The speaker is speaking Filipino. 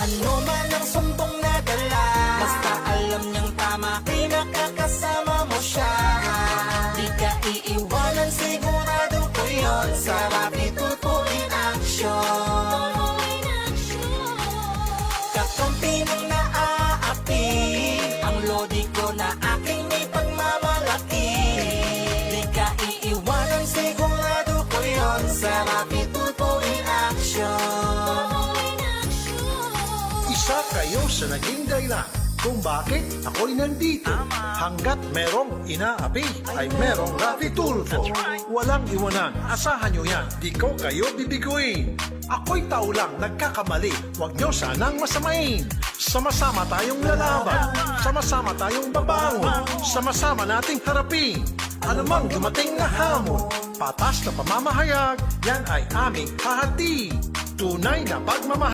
Ano man ang sumbong na dala, basta alam niyang tama kay nakakasama mo siya. Di ka iiwanan, sigurado ko yun. Sa Rapi Tulfo in action. Kakampi ng naaapi, ang lodi ko na aking may pagmamalaki. Di ka iiwanan, sigurado ko yun. Sa Rapi Tulfo in action. Isa kayo sa naging dahilan kung bakit ako'y nandito. Hanggat merong inaapi ay merong Rapi Tulfo. Walang iwanan, asahan nyo yan, di ko kayo bibiguin. Ako'y tao lang nagkakamali, huwag nyo sanang masamain. Sama-sama tayong lalaban, sama-sama tayong babangon, sama-sama nating harapin anumang dumating na hamon. Patas na pamamahayag, yan ay aming hahati. Tunay na pagmamahal.